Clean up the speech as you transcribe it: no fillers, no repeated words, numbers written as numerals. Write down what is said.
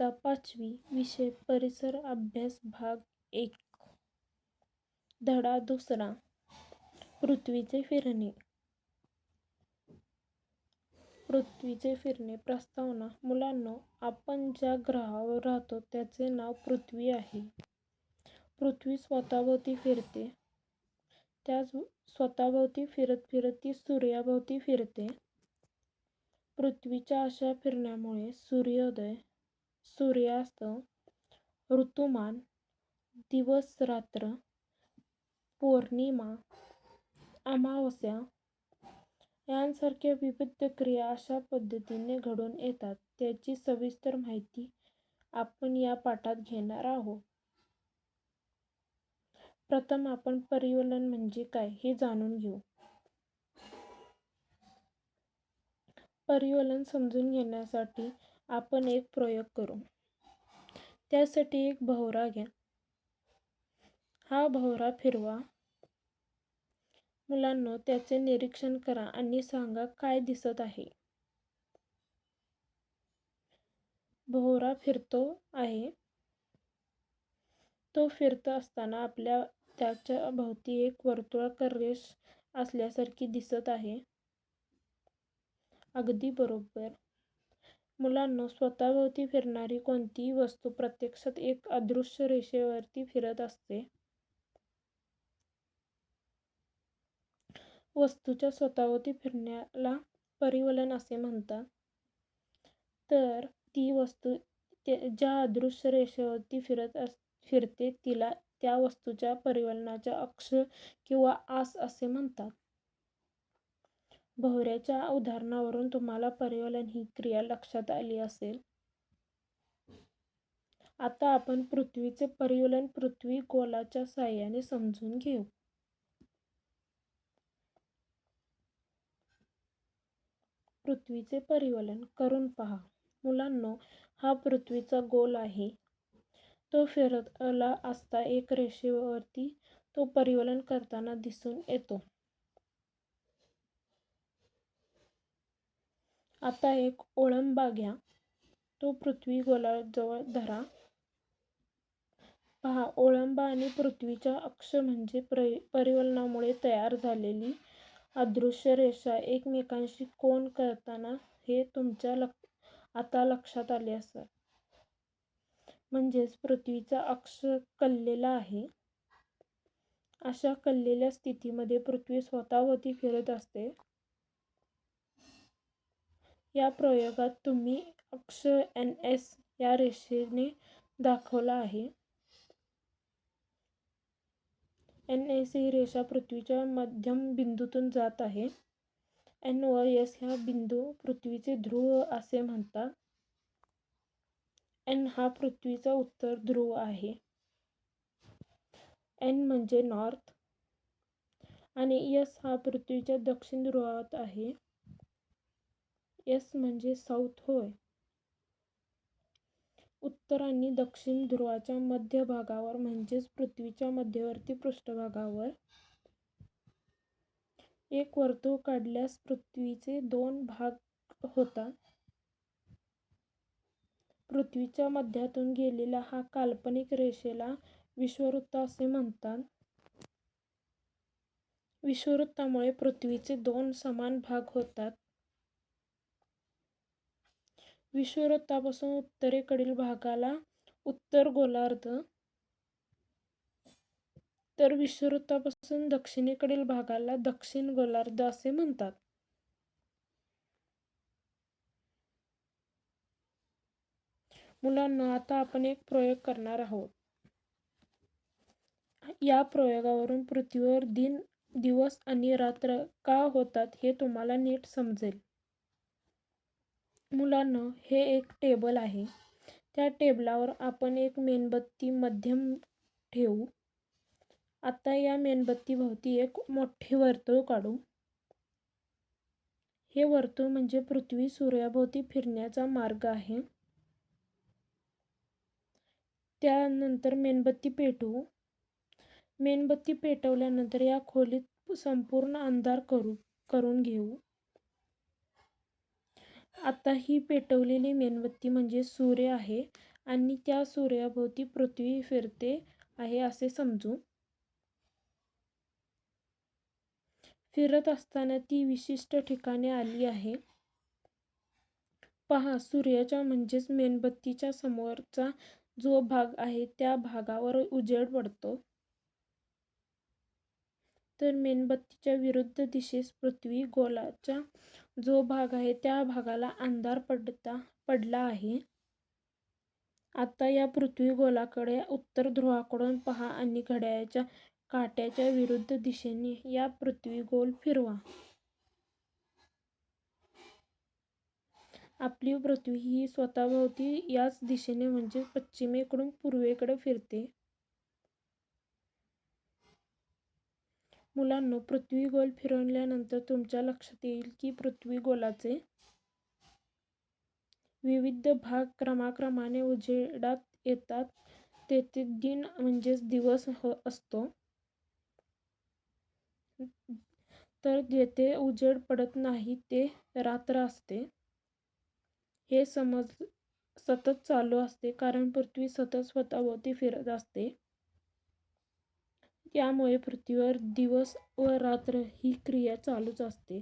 इयत्ता 5वी विषय परिसर अभ्यास भाग 1 धडा 2 पृथ्वीचे फिरणे. प्रस्तावना. मुलांनो, आपण ज्या ग्रहावर राहतो त्याचे नाव पृथ्वी आहे. पृथ्वी स्वतःभोवती फिरते. त्याच स्वतःभोवती फिरत फिरत ती सूर्याभोवती फिरते. पृथ्वीच्या अशा फिरण्यामुळे सूर्योदय, सूर्यास्त, ऋतुमान, दिवस रात्र, पौर्णिमा, अमावस्या यांसारख्या विविध क्रिया अशा पद्धतीने घडून येतात. त्याची सविस्तर माहिती आपण या पाठात घेणार आहोत. प्रथम आपण परिवलन म्हणजे काय हे जाणून घेऊ. परिवलन समजून घेण्यासाठी आपण एक प्रयोग करू. त्यासाठी एक भोवरा घ्या. हा भोवरा फिरवा. मुलांनो, त्याचे निरीक्षण करा आणि सांगा काय दिसत आहे. भोवरा फिरतो आहे. तो फिरत असताना आपल्या त्याच्या भोवती एक वर्तुळाकार रेष असल्यासारखी दिसत आहे. अगदी बरोबर. मुलांनो, स्वतःभोवती फिरणारी कोणतीही वस्तू प्रत्यक्षात एक अदृश्य रेषेवरती फिरत असते. वस्तूच्या स्वतःभोवती फिरण्याला परिवलन असे म्हणतात. तर ती वस्तू ज्या अदृश्य रेषेवरती फिरते तिला त्या वस्तूच्या परिवलनाचा अक्ष किंवा आस असे म्हणतात. भोवऱ्याच्या उदाहरणावरून तुम्हाला परिवलन ही क्रिया लक्षात आली असेल. आता आपण पृथ्वीचे परिवलन पृथ्वी गोलाच्या साहाय्याने समजून घेऊ. पृथ्वीचे परिवलन करून पहा. मुलांनो, हा पृथ्वीचा गोल आहे. तो फिरला असता एक रेषेवरती तो परिवलन करताना दिसून येतो. आता एक ओळंबा घ्या. तो पृथ्वी गोलाजवळ धरा. पहा, ओळंबा आणि पृथ्वीचा अक्ष म्हणजे परिवलनामुळे तयार झालेली अदृश्य रेषा एकमेकांशी कोन करताना हे तुमच्या आता लक्षात आले असेल. म्हणजेच पृथ्वीचा अक्ष कललेला आहे. अशा कललेल्या स्थितीमध्ये पृथ्वी स्वतःभोवती फिरत असते. या प्रयोगात तुम्ही अक्ष NS या रेषेने दाखवला आहे. NS ही रेषा पृथ्वीच्या मध्यम बिंदूतून जात आहे. N व S ह्या बिंदू पृथ्वीचे ध्रुव असे म्हणतात. N हा पृथ्वीचा उत्तर ध्रुव आहे. N म्हणजे नॉर्थ आणि S हा पृथ्वीच्या दक्षिण ध्रुवात आहे. S म्हणजे साऊथ होय. उत्तर आणि दक्षिण ध्रुवाच्या मध्य भागावर म्हणजेच पृथ्वीच्या मध्यवर्ती पृष्ठभागावर एक वर्तुळ काढल्यास पृथ्वीचे 2 भाग होतात. पृथ्वीच्या मध्यातून गेलेल्या हा काल्पनिक रेषेला विषुववृत्त असे म्हणतात. विषुववृत्तामुळे पृथ्वीचे 2 समान भाग होतात. विषुववृत्तापासून उत्तरेकडील भागाला उत्तर गोलार्ध, तर विषुववृत्तापासून दक्षिणेकडील भागाला दक्षिण गोलार्ध असे म्हणतात. मुलांनो, आता आपण एक प्रयोग करणार आहोत. या प्रयोगावरून पृथ्वीवर दिवस आणि रात्र का होतात हे तुम्हाला नीट समजेल. मुलांनो, हे एक टेबल आहे. त्या टेबलावर आपण एक मेणबत्ती मध्यम ठेवू. आता या मेणबत्तीभोवती एक मोठे वर्तुळ काढू. हे वर्तुळ म्हणजे पृथ्वी सूर्याभोवती फिरण्याचा मार्ग आहे. त्यानंतर मेणबत्ती पेटवू. मेणबत्ती पेटवल्यानंतर या खोलीत संपूर्ण अंधार करून घेऊ. आता ही पेटवलेली मेणबत्ती म्हणजे सूर्य आहे आणि त्या सूर्याभोवती पृथ्वी फिरते आहे असे समजू. फिरत असताना ती विशिष्ट ठिकाणी आली आहे. पहा, सूर्याच्या म्हणजेच मेणबत्तीच्या समोरचा जो भाग आहे त्या भागावर उजेड पडतो. तर मेणबत्तीच्या विरुद्ध दिशेस पृथ्वी गोलाचा जो भाग आहे त्या भागाला अंधार पडला आहे. आता या पृथ्वी गोलाकडे उत्तर ध्रुवाकडून पहा आणि घड्याळाच्या काट्याच्या विरुद्ध दिशेने या पृथ्वी गोल फिरवा. आपली पृथ्वी ही स्वतःभोवती याच दिशेने म्हणजे पश्चिमेकडून पूर्वेकडे फिरते. मुलांनो, पृथ्वी गोल फिरवल्यानंतर तुमच्या लक्षात येईल की पृथ्वी गोलाचे विविध भाग क्रमाक्रमाने उजेडात येतात. तेथे दिन म्हणजेच दिवस असतो, तर जेथे उजेड पडत नाही ते रात्र असते. हे सतत चालू असते कारण पृथ्वी सतत स्वतःभोवती फिरत असते. त्यामुळे पृथ्वीवर दिवस व रात्र ही क्रिया चालूच असते.